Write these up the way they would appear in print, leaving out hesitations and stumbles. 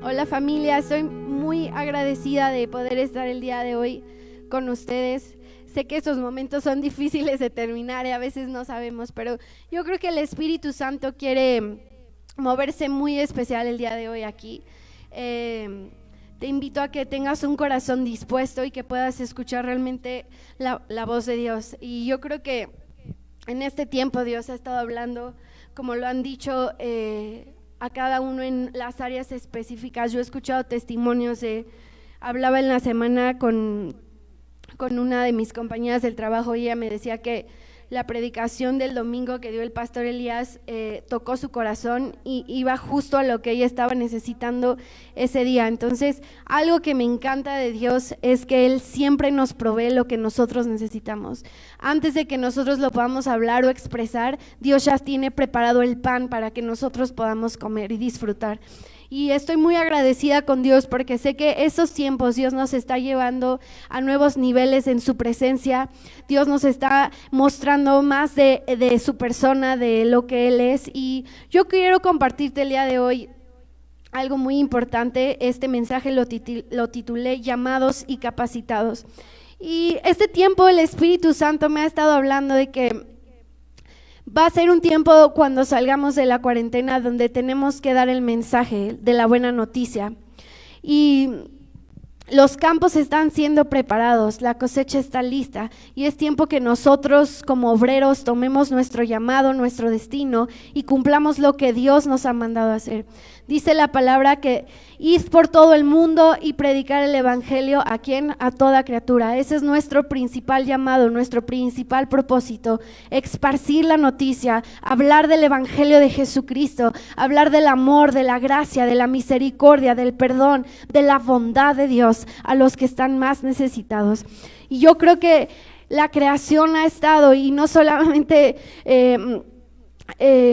Hola familia, estoy muy agradecida de poder estar el día de hoy con ustedes. Sé que estos momentos son difíciles de terminar y a veces no sabemos, pero yo creo que el Espíritu Santo quiere moverse muy especial el día de hoy aquí. Te invito a que tengas un corazón dispuesto y que puedas escuchar realmente la voz de Dios. Y yo creo que en este tiempo Dios ha estado hablando, como lo han dicho, a cada uno en las áreas específicas. Yo he escuchado testimonios hablaba en la semana con una de mis compañeras del trabajo y ella me decía que la predicación del domingo que dio el pastor Elías tocó su corazón y iba justo a lo que ella estaba necesitando ese día. Entonces, algo que me encanta de Dios es que Él siempre nos provee lo que nosotros necesitamos. Antes de que nosotros lo podamos hablar o expresar, Dios ya tiene preparado el pan para que nosotros podamos comer y disfrutar. Y estoy muy agradecida con Dios porque sé que esos tiempos Dios nos está llevando a nuevos niveles en su presencia. Dios nos está mostrando más de su persona, de lo que Él es. Y yo quiero compartirte el día de hoy algo muy importante. Este mensaje lo titulé Llamados y Capacitados. Y este tiempo el Espíritu Santo me ha estado hablando de que va a ser un tiempo cuando salgamos de la cuarentena donde tenemos que dar el mensaje de la buena noticia. Y los campos están siendo preparados, la cosecha está lista y es tiempo que nosotros como obreros tomemos nuestro llamado, nuestro destino y cumplamos lo que Dios nos ha mandado a hacer. Dice la palabra que id por todo el mundo y predicar el evangelio ¿a quién? A toda criatura. Ese es nuestro principal llamado, nuestro principal propósito, esparcir la noticia, hablar del evangelio de Jesucristo, hablar del amor, de la gracia, de la misericordia, del perdón, de la bondad de Dios a los que están más necesitados. Y yo creo que la creación ha estado, y no solamente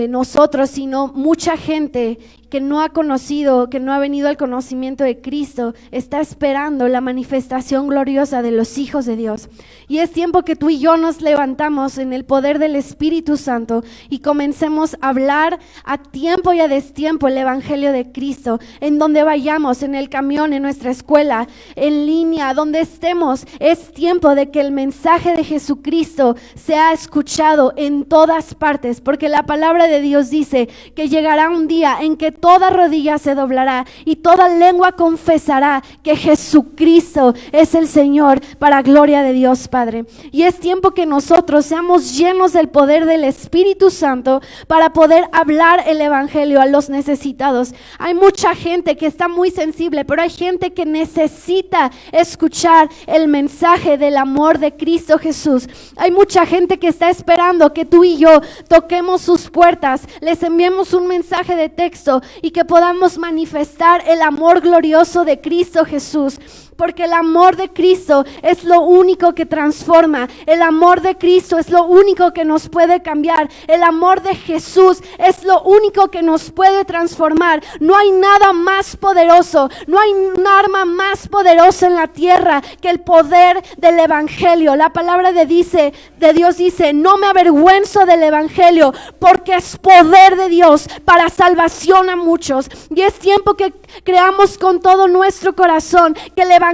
nosotros, sino mucha gente que no ha conocido, que no ha venido al conocimiento de Cristo, está esperando la manifestación gloriosa de los hijos de Dios. Y es tiempo que tú y yo nos levantamos en el poder del Espíritu Santo y comencemos a hablar a tiempo y a destiempo el evangelio de Cristo, en donde vayamos, en el camión, en nuestra escuela, en línea, donde estemos. Es tiempo de que el mensaje de Jesucristo sea escuchado en todas partes, porque la palabra de Dios dice que llegará un día en que toda rodilla se doblará y toda lengua confesará que Jesucristo es el Señor, para gloria de Dios Padre. Y es tiempo que nosotros seamos llenos del poder del Espíritu Santo para poder hablar el evangelio a los necesitados. Hay mucha gente que está muy sensible, pero hay gente que necesita escuchar el mensaje del amor de Cristo Jesús. Hay mucha gente que está esperando que tú y yo toquemos sus puertas, les enviemos un mensaje de texto y que podamos manifestar el amor glorioso de Cristo Jesús. Porque el amor de Cristo es lo único que transforma. El amor de Cristo es lo único que nos puede cambiar. El amor de Jesús es lo único que nos puede transformar. No hay nada más poderoso, no hay un arma más poderosa en la tierra que el poder del evangelio. La palabra de Dios dice, no me avergüenzo del evangelio, porque es poder de Dios para salvación a muchos. Y es tiempo que creamos con todo nuestro corazón que el evangelio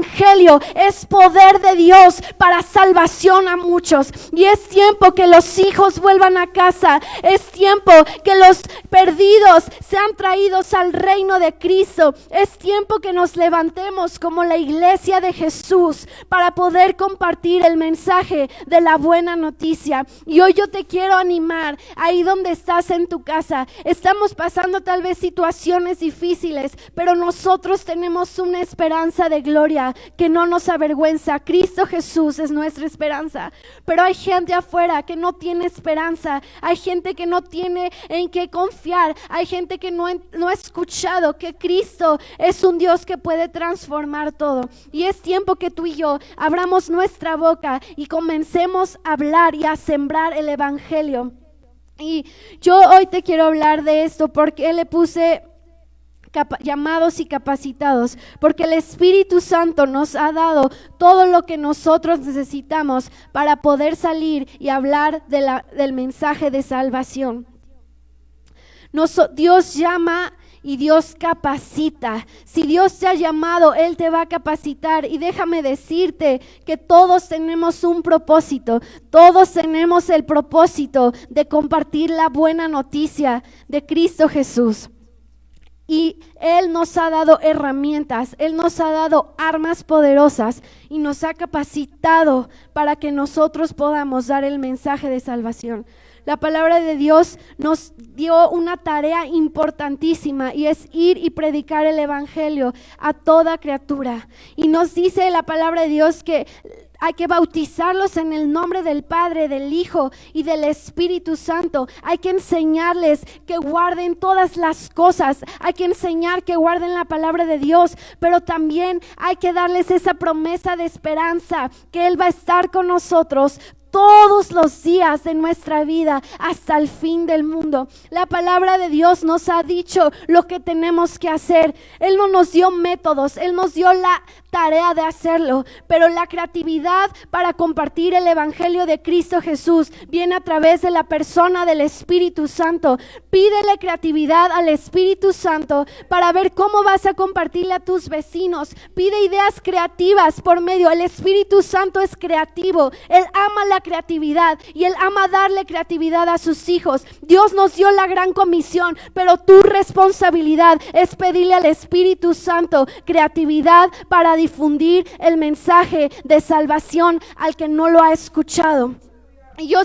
es poder de Dios para salvación a muchos. Y es tiempo que los hijos vuelvan a casa. Es tiempo que los perdidos sean traídos al reino de Cristo. Es tiempo que nos levantemos como la iglesia de Jesús para poder compartir el mensaje de la buena noticia. Y hoy yo te quiero animar, ahí donde estás en tu casa. Estamos pasando tal vez situaciones difíciles, pero nosotros tenemos una esperanza de gloria que no nos avergüenza. Cristo Jesús es nuestra esperanza, pero hay gente afuera que no tiene esperanza, hay gente que no tiene en qué confiar, hay gente que no ha escuchado que Cristo es un Dios que puede transformar todo. Y es tiempo que tú y yo abramos nuestra boca y comencemos a hablar y a sembrar el evangelio. Y yo hoy te quiero hablar de esto porque le puse llamados y capacitados, porque el Espíritu Santo nos ha dado todo lo que nosotros necesitamos para poder salir y hablar del mensaje de salvación. Dios llama y Dios capacita. Si Dios te ha llamado, Él te va a capacitar. Y déjame decirte que todos tenemos un propósito. Todos tenemos el propósito de compartir la buena noticia de Cristo Jesús. Y Él nos ha dado herramientas, Él nos ha dado armas poderosas y nos ha capacitado para que nosotros podamos dar el mensaje de salvación. La palabra de Dios nos dio una tarea importantísima y es ir y predicar el evangelio a toda criatura. Y nos dice la palabra de Dios que hay que bautizarlos en el nombre del Padre, del Hijo y del Espíritu Santo. Hay que enseñarles que guarden todas las cosas. Hay que enseñar que guarden la palabra de Dios, pero también hay que darles esa promesa de esperanza, que Él va a estar con nosotros todos los días de nuestra vida hasta el fin del mundo. La palabra de Dios nos ha dicho lo que tenemos que hacer. Él no nos dio métodos, Él nos dio la tarea de hacerlo, pero la creatividad para compartir el evangelio de Cristo Jesús viene a través de la persona del Espíritu Santo. Pídele creatividad al Espíritu Santo para ver cómo vas a compartirle a tus vecinos. Pide ideas creativas por medio. El Espíritu Santo es creativo. Él ama la creatividad y Él ama darle creatividad a sus hijos. Dios nos dio la gran comisión, pero tu responsabilidad es pedirle al Espíritu Santo creatividad para difundir el mensaje de salvación al que no lo ha escuchado. Y yo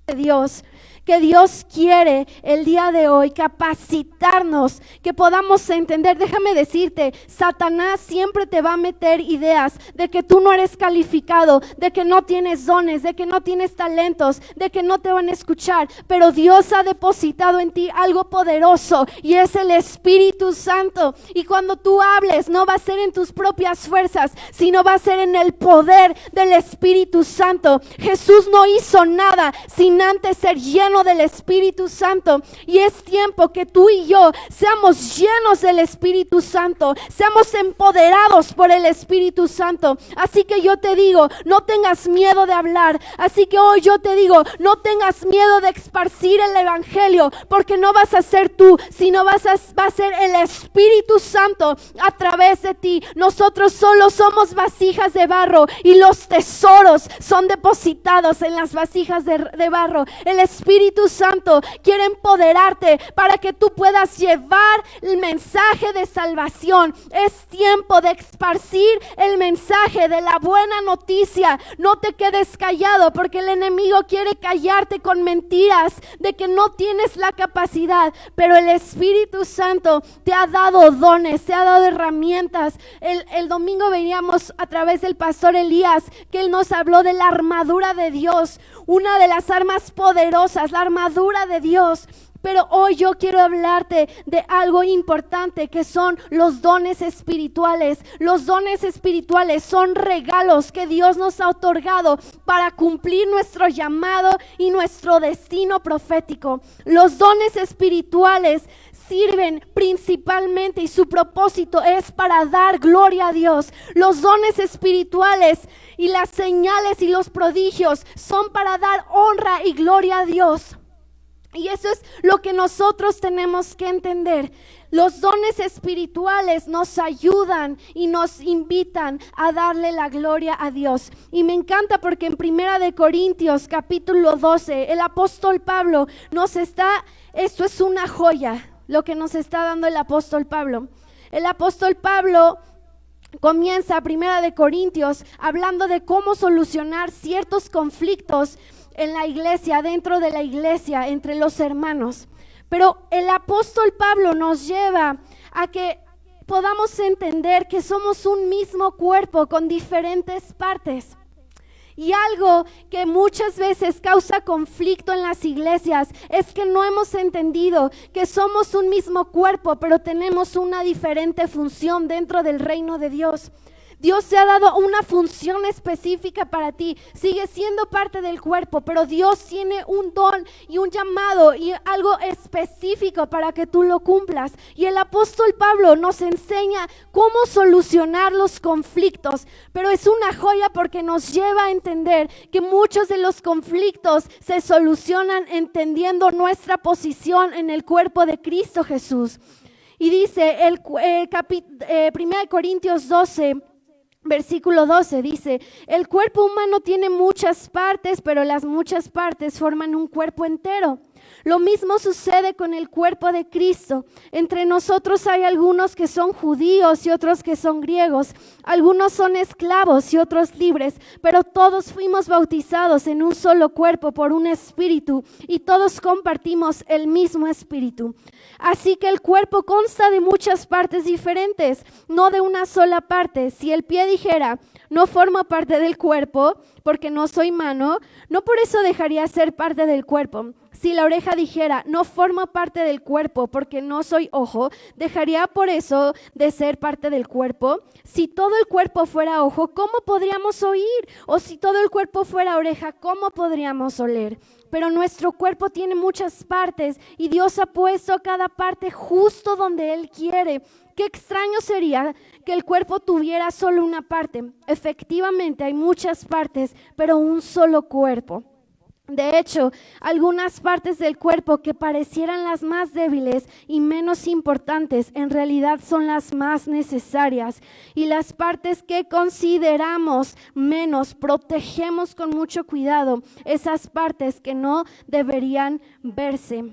de Dios, que Dios quiere el día de hoy capacitarnos, que podamos entender. Déjame decirte, Satanás siempre te va a meter ideas de que tú no eres calificado, de que no tienes dones, de que no tienes talentos, de que no te van a escuchar, pero Dios ha depositado en ti algo poderoso y es el Espíritu Santo. Y cuando tú hables, no va a ser en tus propias fuerzas, sino va a ser en el poder del Espíritu Santo. Jesús no hizo nada sin antes ser lleno del Espíritu Santo, y es tiempo que tú y yo seamos llenos del Espíritu Santo, seamos empoderados por el Espíritu Santo. Así que yo te digo, no tengas miedo de hablar. Así que hoy yo te digo, no tengas miedo de esparcir el evangelio, porque no vas a ser tú, sino va a ser el Espíritu Santo a través de ti. Nosotros solo somos vasijas de barro y los tesoros son depositados en las vasijas de barro. El Espíritu Santo quiere empoderarte para que tú puedas llevar el mensaje de salvación. Es tiempo de esparcir el mensaje de la buena noticia. No te quedes callado, porque el enemigo quiere callarte con mentiras de que no tienes la capacidad, pero el Espíritu Santo te ha dado dones, te ha dado herramientas. El domingo veníamos a través del pastor Elías, que él nos habló de la armadura de Dios, una de las armas poderosas, la armadura de Dios. Pero hoy yo quiero hablarte de algo importante, que son los dones espirituales. Los dones espirituales son regalos que Dios nos ha otorgado para cumplir nuestro llamado y nuestro destino profético. Los dones espirituales sirven principalmente, y su propósito es para dar gloria a Dios. Los dones espirituales y las señales y los prodigios son para dar honra y gloria a Dios. Y eso es lo que nosotros tenemos que entender. Los dones espirituales nos ayudan y nos invitan a darle la gloria a Dios. Y me encanta porque en 1 Corintios capítulo 12, el apóstol Pablo esto es una joya, lo que nos está dando el apóstol Pablo. El apóstol Pablo comienza 1 Corintios hablando de cómo solucionar ciertos conflictos en la iglesia, dentro de la iglesia, entre los hermanos. Pero el apóstol Pablo nos lleva a que podamos entender que somos un mismo cuerpo con diferentes partes. Y algo que muchas veces causa conflicto en las iglesias es que no hemos entendido que somos un mismo cuerpo, pero tenemos una diferente función dentro del reino de Dios. Dios te ha dado una función específica para ti. Sigues siendo parte del cuerpo, pero Dios tiene un don y un llamado y algo específico para que tú lo cumplas. Y el apóstol Pablo nos enseña cómo solucionar los conflictos, pero es una joya porque nos lleva a entender que muchos de los conflictos se solucionan entendiendo nuestra posición en el cuerpo de Cristo Jesús. Y dice 1 Corintios 12, versículo 12, dice: el cuerpo humano tiene muchas partes, pero las muchas partes forman un cuerpo entero. Lo mismo sucede con el cuerpo de Cristo. Entre nosotros hay algunos que son judíos y otros que son griegos. Algunos son esclavos y otros libres, pero todos fuimos bautizados en un solo cuerpo por un espíritu y todos compartimos el mismo espíritu. Así que el cuerpo consta de muchas partes diferentes, no de una sola parte. Si el pie dijera: no formo parte del cuerpo porque no soy mano, no por eso dejaría ser parte del cuerpo. Si la oreja dijera: no formo parte del cuerpo porque no soy ojo, dejaría por eso de ser parte del cuerpo. Si todo el cuerpo fuera ojo, ¿cómo podríamos oír? O si todo el cuerpo fuera oreja, ¿cómo podríamos oler? Pero nuestro cuerpo tiene muchas partes y Dios ha puesto cada parte justo donde Él quiere. Qué extraño sería que el cuerpo tuviera solo una parte. Efectivamente, hay muchas partes, pero un solo cuerpo. De hecho, algunas partes del cuerpo que parecieran las más débiles y menos importantes, en realidad son las más necesarias. Y las partes que consideramos menos, protegemos con mucho cuidado esas partes que no deberían verse.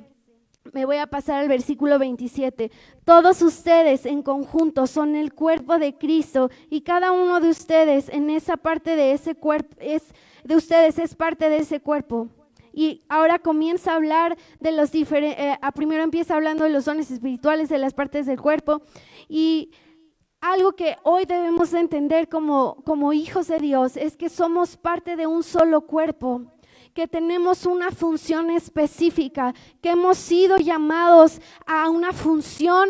Me voy a pasar al versículo 27. Todos ustedes en conjunto son el cuerpo de Cristo y cada uno de ustedes en esa parte de ese cuerpo es parte de ese cuerpo. Y ahora comienza a hablar de los diferentes, primero empieza hablando de los dones espirituales, de las partes del cuerpo, y algo que hoy debemos de entender como hijos de Dios es que somos parte de un solo cuerpo, que tenemos una función específica, que hemos sido llamados a una función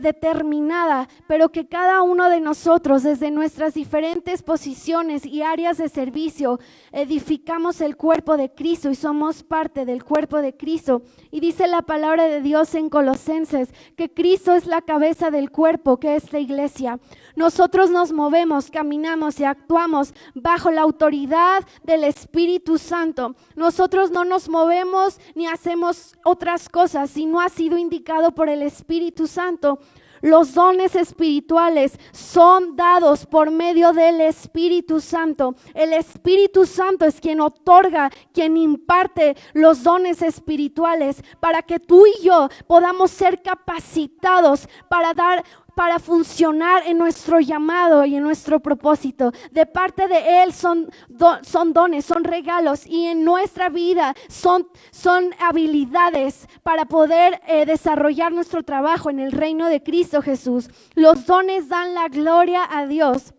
determinada, pero que cada uno de nosotros, desde nuestras diferentes posiciones y áreas de servicio, edificamos el cuerpo de Cristo y somos parte del cuerpo de Cristo. Y dice la palabra de Dios en Colosenses que Cristo es la cabeza del cuerpo, que es la iglesia. Nosotros nos movemos, caminamos y actuamos bajo la autoridad del Espíritu Santo. Nosotros no nos movemos ni hacemos otras cosas si no ha sido indicado por el Espíritu Santo. Los dones espirituales son dados por medio del Espíritu Santo. El Espíritu Santo es quien otorga, quien imparte los dones espirituales para que tú y yo podamos ser capacitados para funcionar en nuestro llamado y en nuestro propósito. De parte de Él son dones, son regalos, y en nuestra vida son habilidades para poder desarrollar nuestro trabajo en el reino de Cristo Jesús. Los dones dan la gloria a Dios.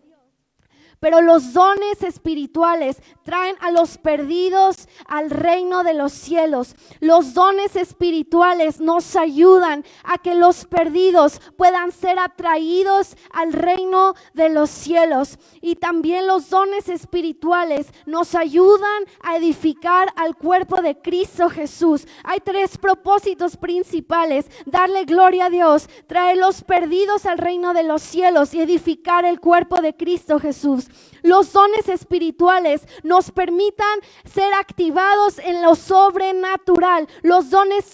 Pero los dones espirituales traen a los perdidos al reino de los cielos. Los dones espirituales nos ayudan a que los perdidos puedan ser atraídos al reino de los cielos. Y también los dones espirituales nos ayudan a edificar al cuerpo de Cristo Jesús. Hay 3 propósitos principales: darle gloria a Dios, traer los perdidos al reino de los cielos y edificar el cuerpo de Cristo Jesús. Los dones espirituales nos permitan ser activados en lo sobrenatural. Los dones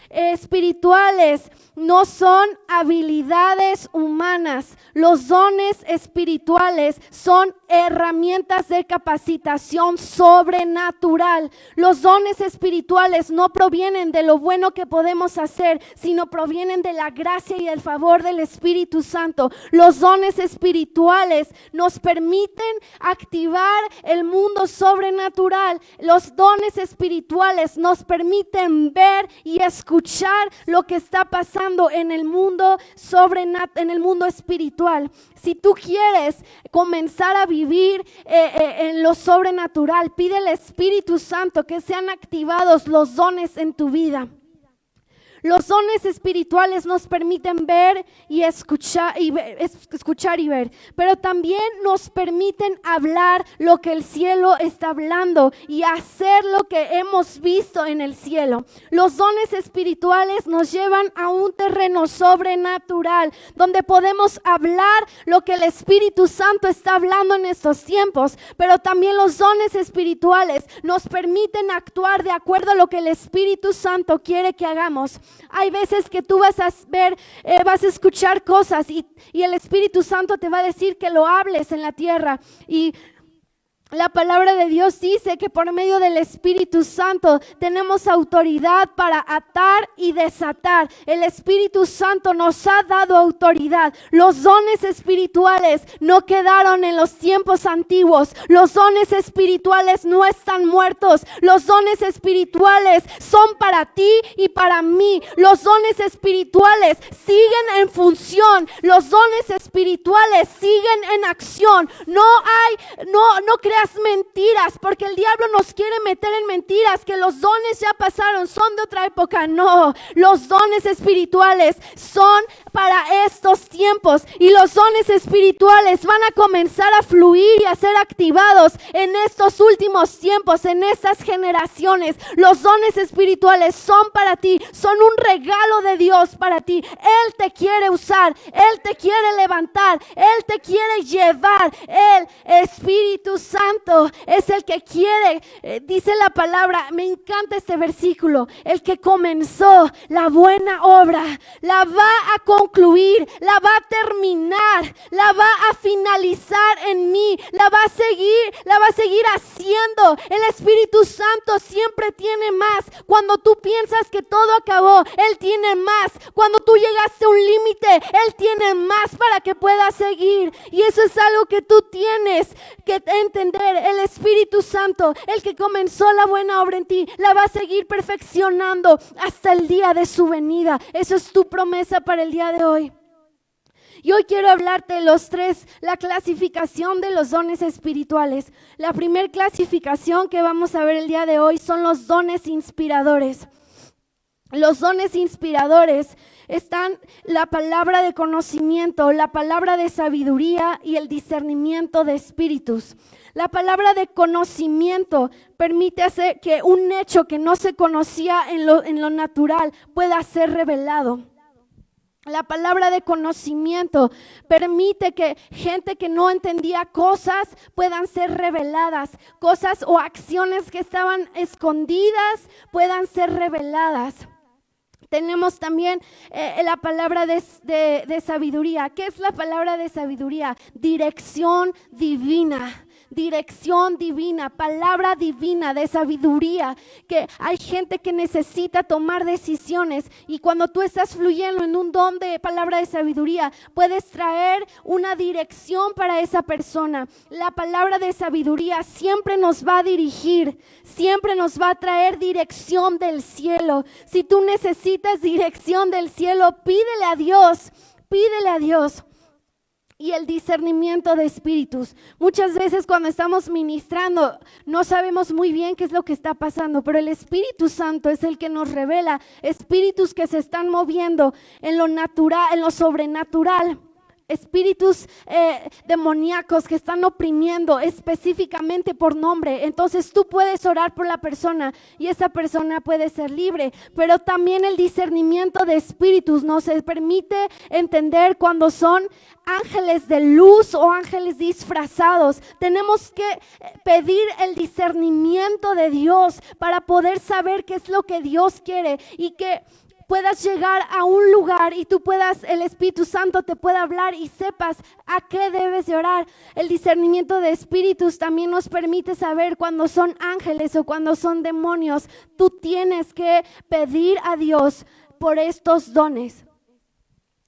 espirituales no son habilidades humanas. Los dones espirituales son herramientas de capacitación sobrenatural. Los dones espirituales no provienen de lo bueno que podemos hacer, sino provienen de la gracia y el favor del Espíritu Santo. Los dones espirituales nos permiten activar el mundo sobrenatural. Los dones espirituales nos permiten ver y escuchar lo que está pasando en el mundo en el mundo espiritual. Si tú quieres comenzar a vivir en lo sobrenatural, pide al Espíritu Santo que sean activados los dones en tu vida. Los dones espirituales nos permiten ver y escuchar y ver, pero también nos permiten hablar lo que el cielo está hablando y hacer lo que hemos visto en el cielo. Los dones espirituales nos llevan a un terreno sobrenatural donde podemos hablar lo que el Espíritu Santo está hablando en estos tiempos, pero también los dones espirituales nos permiten actuar de acuerdo a lo que el Espíritu Santo quiere que hagamos. Hay veces que tú vas a ver, vas a escuchar cosas y el Espíritu Santo te va a decir que lo hables en la tierra, y la palabra de Dios dice que por medio del Espíritu Santo tenemos autoridad para atar y desatar. El Espíritu Santo nos ha dado autoridad. Los dones espirituales no quedaron en los tiempos antiguos. Los dones espirituales no están muertos. Los dones espirituales son para ti y para mí. Los dones espirituales siguen en función. Los dones espirituales siguen en acción. No creas mentiras, porque el diablo nos quiere meter en mentiras, que los dones ya pasaron, son de otra época. No, los dones espirituales son para estos tiempos, y los dones espirituales van a comenzar a fluir y a ser activados en estos últimos tiempos, en estas generaciones. Los dones espirituales son para ti, son un regalo de Dios para ti. Él te quiere usar, Él te quiere levantar, Él te quiere llevar. El Espíritu Santo es el que quiere, dice la palabra, me encanta este versículo: el que comenzó la buena obra la va a concluir, la va a terminar, la va a finalizar en mí, la va a seguir haciendo. El Espíritu Santo siempre tiene más. Cuando tú piensas que todo acabó, Él tiene más. Cuando tú llegaste a un límite, Él tiene más para que puedas seguir. Y eso es algo que tú tienes que entender. El Espíritu Santo, el que comenzó la buena obra en ti, la va a seguir perfeccionando hasta el día de su venida. Eso es tu promesa para el día de hoy. Y hoy quiero hablarte de la clasificación de los dones espirituales. La primera clasificación que vamos a ver el día de hoy son los dones inspiradores. Los dones inspiradores están la palabra de conocimiento, la palabra de sabiduría y el discernimiento de espíritus. La palabra de conocimiento permite hacer que un hecho que no se conocía en lo natural pueda ser revelado. La palabra de conocimiento permite que gente que no entendía cosas puedan ser reveladas. Cosas o acciones que estaban escondidas puedan ser reveladas. Tenemos también la palabra de sabiduría. ¿Qué es la palabra de sabiduría? Dirección divina. Dirección divina, palabra divina de sabiduría, que hay gente que necesita tomar decisiones, y cuando tú estás fluyendo en un don de palabra de sabiduría, puedes traer una dirección para esa persona. La palabra de sabiduría siempre nos va a dirigir, siempre nos va a traer dirección del cielo. Si tú necesitas dirección del cielo, pídele a Dios, pídele a Dios. Y el discernimiento de espíritus. Muchas veces cuando estamos ministrando no sabemos muy bien qué es lo que está pasando, pero el Espíritu Santo es el que nos revela espíritus que se están moviendo en lo natural, en lo sobrenatural. Espíritus demoníacos que están oprimiendo específicamente por nombre. Entonces tú puedes orar por la persona y esa persona puede ser libre. Pero también el discernimiento de espíritus nos permite entender cuando son ángeles de luz o ángeles disfrazados. Tenemos que pedir el discernimiento de Dios para poder saber qué es lo que Dios quiere, y que puedas llegar a un lugar y el Espíritu Santo te pueda hablar y sepas a qué debes de orar. El discernimiento de espíritus también nos permite saber cuando son ángeles o cuando son demonios. Tú tienes que pedir a Dios por estos dones.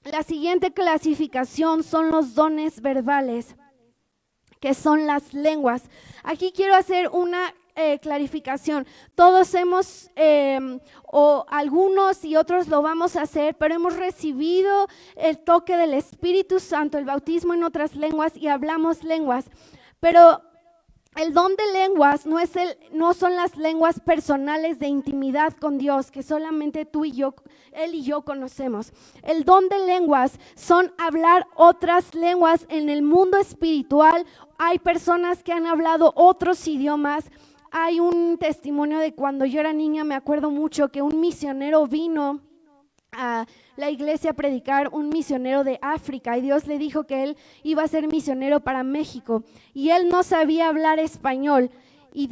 La siguiente clasificación son los dones verbales, que son las lenguas. Aquí quiero hacer una clarificación. Todos hemos, o algunos y otros lo vamos a hacer, pero hemos recibido el toque del Espíritu Santo, el bautismo en otras lenguas, y hablamos lenguas. Pero El don de lenguas no son las lenguas personales de intimidad con Dios que solamente tú y yo, Él y yo conocemos. El don de lenguas son hablar otras lenguas en el mundo espiritual. Hay personas que han hablado otros idiomas. Hay un testimonio de cuando yo era niña, me acuerdo mucho que un misionero vino a la iglesia a predicar, un misionero de África, y Dios le dijo que él iba a ser misionero para México y él no sabía hablar español y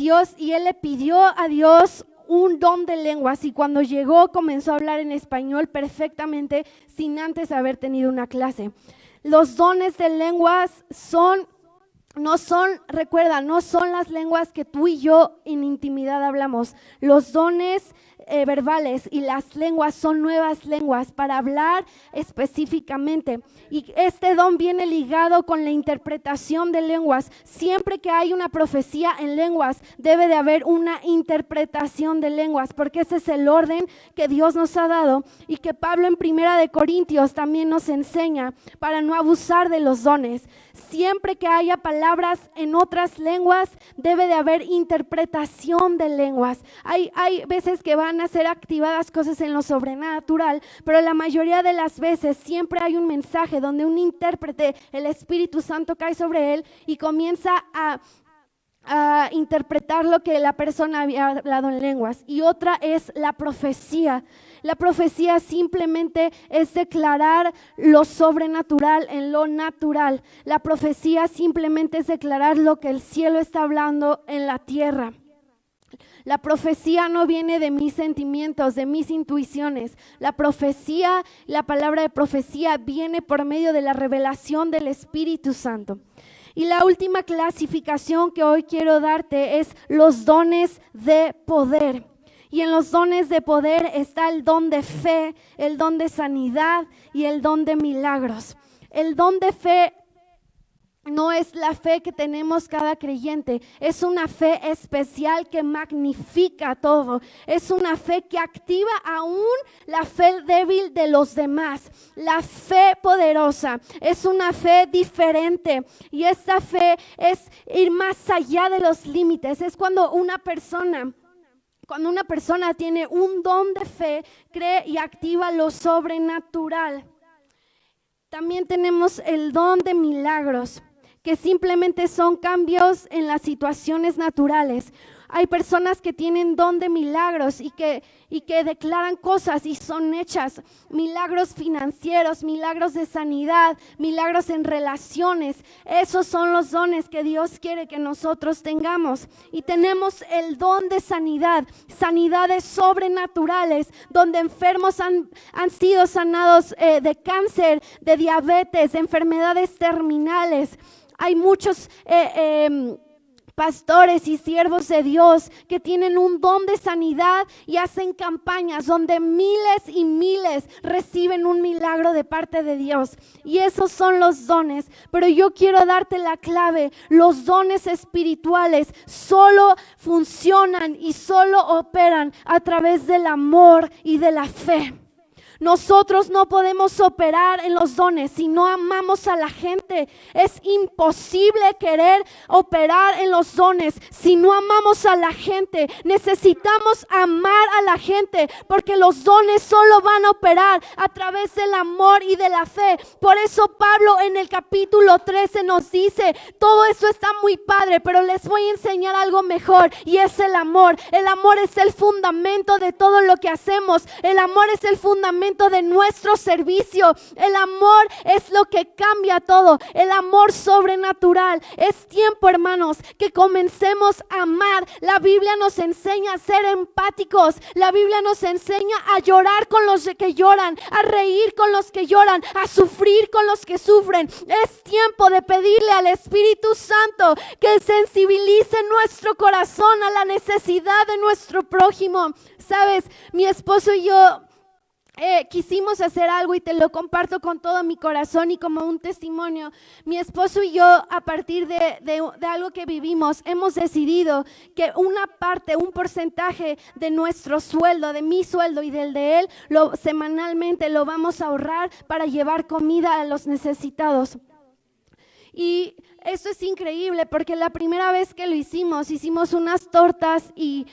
él le pidió a Dios un don de lenguas y cuando llegó comenzó a hablar en español perfectamente sin antes haber tenido una clase. Los dones de lenguas no son las lenguas que tú y yo en intimidad hablamos. Los dones verbales y las lenguas son nuevas lenguas para hablar específicamente. Y este don viene ligado con la interpretación de lenguas. Siempre que hay una profecía en lenguas, debe de haber una interpretación de lenguas, porque ese es el orden que Dios nos ha dado y que Pablo en 1 Corintios también nos enseña para no abusar de los dones. Siempre que haya palabras en otras lenguas, debe de haber interpretación de lenguas. Hay veces que van a ser activadas cosas en lo sobrenatural, pero la mayoría de las veces siempre hay un mensaje donde un intérprete, el Espíritu Santo cae sobre él y comienza a interpretar lo que la persona había hablado en lenguas. Y otra es la profecía. La profecía simplemente es declarar lo sobrenatural en lo natural. La profecía simplemente es declarar lo que el cielo está hablando en la tierra. La profecía no viene de mis sentimientos, de mis intuiciones. La profecía, la palabra de profecía viene por medio de la revelación del Espíritu Santo. Y la última clasificación que hoy quiero darte es los dones de poder. Y en los dones de poder está el don de fe, el don de sanidad y el don de milagros. El don de fe no es la fe que tenemos cada creyente, es una fe especial que magnifica todo, es una fe que activa aún la fe débil de los demás. La fe poderosa es una fe diferente y esta fe es ir más allá de los límites. Es cuando una persona tiene un don de fe, cree y activa lo sobrenatural. También tenemos el don de milagros, que simplemente son cambios en las situaciones naturales. Hay personas que tienen don de milagros y que declaran cosas y son hechas. Milagros financieros, milagros de sanidad, milagros en relaciones. Esos son los dones que Dios quiere que nosotros tengamos. Y tenemos el don de sanidad, sanidades sobrenaturales, donde enfermos han sido sanados de cáncer, de diabetes, de enfermedades terminales. Hay muchos pastores y siervos de Dios que tienen un don de sanidad y hacen campañas donde miles y miles reciben un milagro de parte de Dios. Y esos son los dones. Pero yo quiero darte la clave. Los dones espirituales solo funcionan y solo operan a través del amor y de la fe. Nosotros no podemos operar en los dones si no amamos a la gente. Es imposible querer operar en los dones si no amamos a la gente. Necesitamos amar a la gente porque los dones solo van a operar a través del amor y de la fe. Por eso Pablo en el capítulo 13 nos dice, todo eso está muy padre, pero les voy a enseñar algo mejor y es el amor. El amor es el fundamento de todo lo que hacemos. El amor es el fundamento de nuestro servicio. El amor es lo que cambia todo. El amor sobrenatural. Es tiempo, hermanos, que comencemos a amar. La Biblia nos enseña a ser empáticos. La Biblia nos enseña a llorar con los que lloran, a reír con los que lloran, a sufrir con los que sufren. Es tiempo de pedirle al Espíritu Santo que sensibilice nuestro corazón a la necesidad de nuestro prójimo. Sabes, mi esposo y yo quisimos hacer algo y te lo comparto con todo mi corazón y como un testimonio. Mi esposo y yo, a partir de algo que vivimos, hemos decidido que una parte, un porcentaje de nuestro sueldo, de mi sueldo y del de él, semanalmente lo vamos a ahorrar para llevar comida a los necesitados. Y eso es increíble porque la primera vez que lo hicimos unas tortas y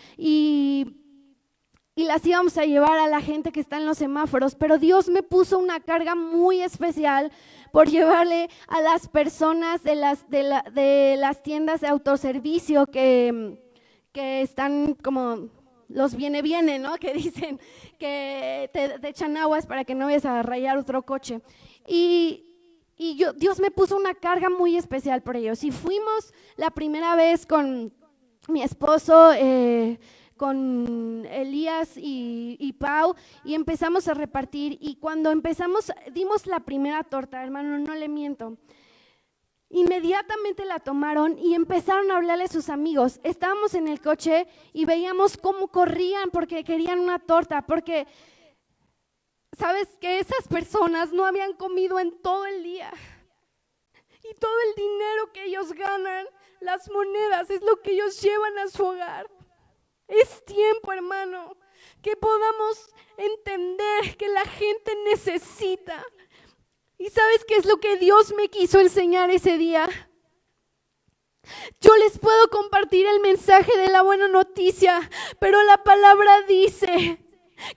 las íbamos a llevar a la gente que está en los semáforos, pero Dios me puso una carga muy especial por llevarle a las personas de las tiendas de autoservicio que están como los viene, ¿no? Que dicen que te echan aguas para que no vayas a rayar otro coche. Dios me puso una carga muy especial por ellos. Y fuimos la primera vez con mi esposo, con Elías y Pau, y empezamos a repartir. Y cuando dimos la primera torta, hermano, no le miento, inmediatamente la tomaron y empezaron a hablarle a sus amigos. Estábamos en el coche y veíamos cómo corrían porque querían una torta, porque sabes que esas personas no habían comido en todo el día. Y todo el dinero que ellos ganan, las monedas, es lo que ellos llevan a su hogar. Es tiempo, hermano, que podamos entender que la gente necesita. ¿Y sabes qué es lo que Dios me quiso enseñar ese día? Yo les puedo compartir el mensaje de la buena noticia, pero la palabra dice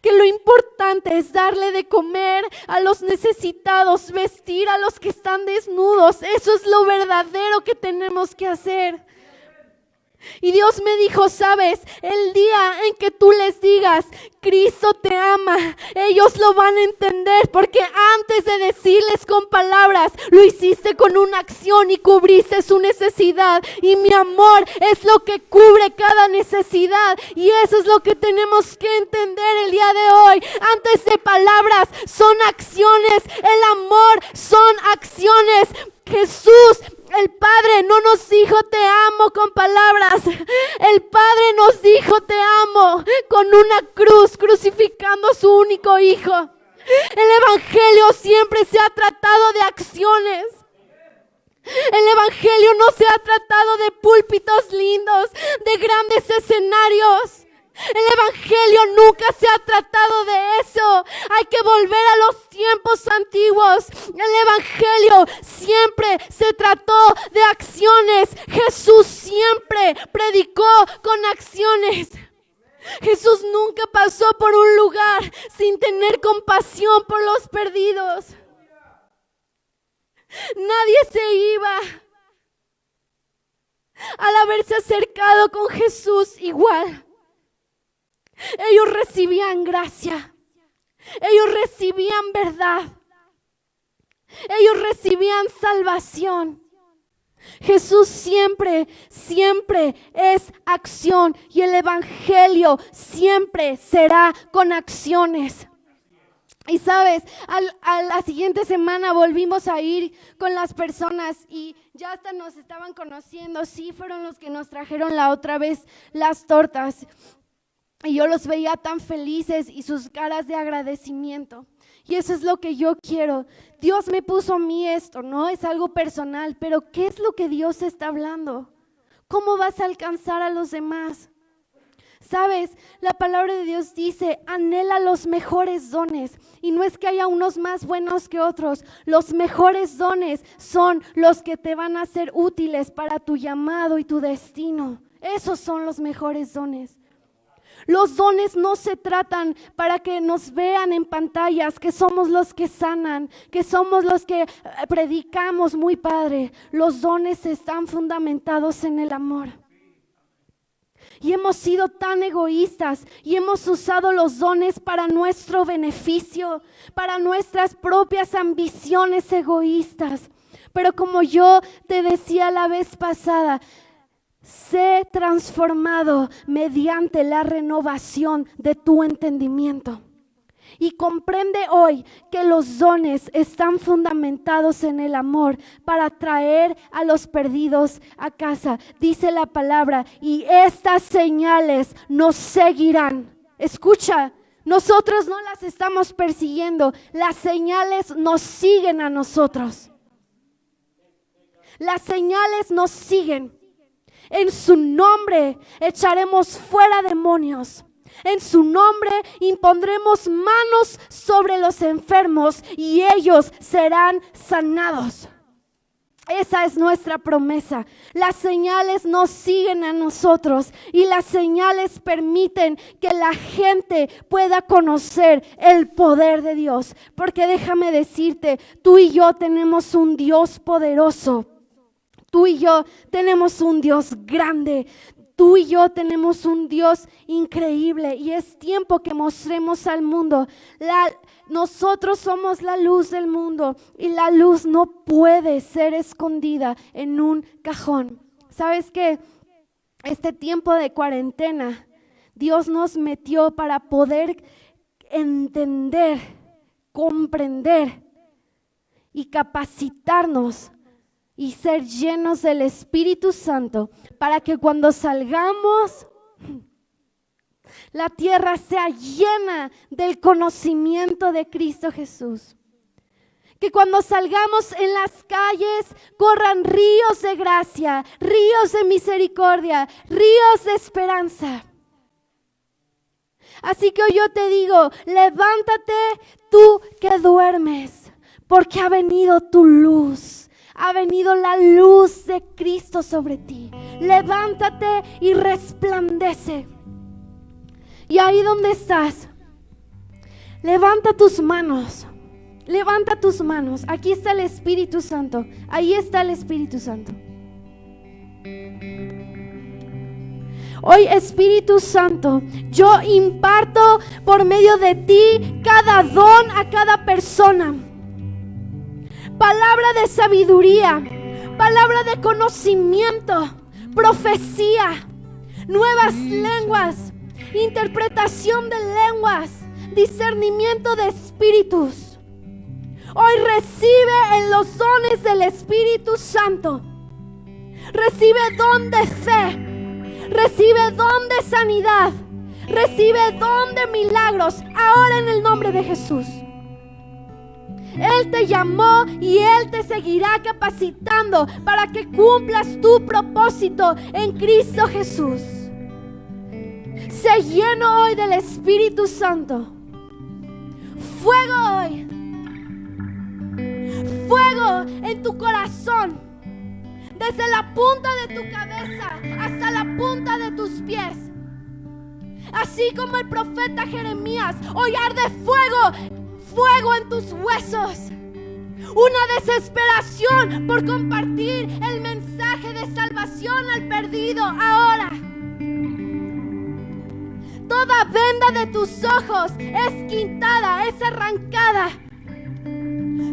que lo importante es darle de comer a los necesitados, vestir a los que están desnudos. Eso es lo verdadero que tenemos que hacer. Y Dios me dijo, sabes, el día en que tú les digas, Cristo te ama, ellos lo van a entender, porque antes de decirles con palabras, lo hiciste con una acción y cubriste su necesidad. Y mi amor es lo que cubre cada necesidad, y eso es lo que tenemos que entender el día de hoy. Antes de palabras son acciones, el amor son acciones. Jesús, el Padre, no nos dijo te amo con palabras. El Padre nos dijo te amo con una cruz, crucificando a su único Hijo. El Evangelio siempre se ha tratado de acciones. El Evangelio no se ha tratado de púlpitos lindos, de grandes escenarios. El Evangelio nunca se ha tratado de eso. Hay que volver a los tiempos antiguos. El Evangelio siempre se trató de acciones. Jesús siempre predicó con acciones. Jesús nunca pasó por un lugar sin tener compasión por los perdidos. Nadie se iba al haberse acercado con Jesús igual. Ellos recibían gracia, ellos recibían verdad, ellos recibían salvación. Jesús siempre es acción, y el Evangelio siempre será con acciones. Y sabes, a la siguiente semana volvimos a ir con las personas y ya hasta nos estaban conociendo. Sí, fueron los que nos trajeron la otra vez las tortas. Y yo los veía tan felices y sus caras de agradecimiento. Y eso es lo que yo quiero. Dios me puso a mí esto, ¿no? Es algo personal, pero ¿qué es lo que Dios está hablando? ¿Cómo vas a alcanzar a los demás? ¿Sabes? La palabra de Dios dice, anhela los mejores dones. Y no es que haya unos más buenos que otros. Los mejores dones son los que te van a ser útiles para tu llamado y tu destino. Esos son los mejores dones. Los dones no se tratan para que nos vean en pantallas, que somos los que sanan, que somos los que predicamos muy padre. Los dones están fundamentados en el amor. Y hemos sido tan egoístas y hemos usado los dones para nuestro beneficio, para nuestras propias ambiciones egoístas. Pero como yo te decía la vez pasada, sé transformado mediante la renovación de tu entendimiento. Y comprende hoy que los dones están fundamentados en el amor para traer a los perdidos a casa. Dice la palabra, y estas señales nos seguirán. Escucha, nosotros no las estamos persiguiendo, las señales nos siguen a nosotros. Las señales nos siguen. En su nombre echaremos fuera demonios. En su nombre impondremos manos sobre los enfermos y ellos serán sanados. Esa es nuestra promesa. Las señales nos siguen a nosotros y las señales permiten que la gente pueda conocer el poder de Dios. Porque déjame decirte, tú y yo tenemos un Dios poderoso. Tú y yo tenemos un Dios grande. Tú y yo tenemos un Dios increíble y es tiempo que mostremos al mundo. Nosotros somos la luz del mundo y la luz no puede ser escondida en un cajón. ¿Sabes qué? Este tiempo de cuarentena, Dios nos metió para poder entender, comprender y capacitarnos y ser llenos del Espíritu Santo para que cuando salgamos, la tierra sea llena del conocimiento de Cristo Jesús. Que cuando salgamos en las calles corran ríos de gracia, ríos de misericordia, ríos de esperanza. Así que hoy yo te digo, levántate tú que duermes, porque ha venido tu luz. Ha venido la luz de Cristo sobre ti. Levántate y resplandece. Y ahí donde estás, levanta tus manos. Levanta tus manos. Aquí está el Espíritu Santo. Ahí está el Espíritu Santo. Hoy, Espíritu Santo, yo imparto por medio de ti cada don a cada persona. Palabra de sabiduría, palabra de conocimiento, profecía, nuevas lenguas, interpretación de lenguas, discernimiento de espíritus. Hoy recibe en los dones del Espíritu Santo. Recibe don de fe, recibe don de sanidad, recibe don de milagros, ahora en el nombre de Jesús. Él te llamó y Él te seguirá capacitando para que cumplas tu propósito en Cristo Jesús. Sé lleno hoy del Espíritu Santo. Fuego hoy. Fuego en tu corazón. Desde la punta de tu cabeza hasta la punta de tus pies. Así como el profeta Jeremías, hoy arde fuego. Fuego en tus huesos, una desesperación por compartir el mensaje de salvación al perdido ahora. Toda venda de tus ojos es quitada, es arrancada.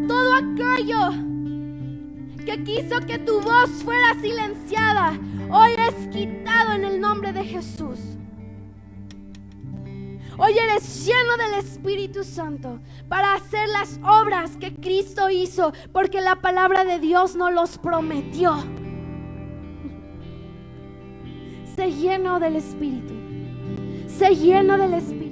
Todo aquello que quiso que tu voz fuera silenciada, hoy es quitado en el nombre de Jesús. Hoy eres lleno del Espíritu Santo para hacer las obras que Cristo hizo, porque la palabra de Dios nos los prometió. Sé lleno del Espíritu. Sé lleno del Espíritu.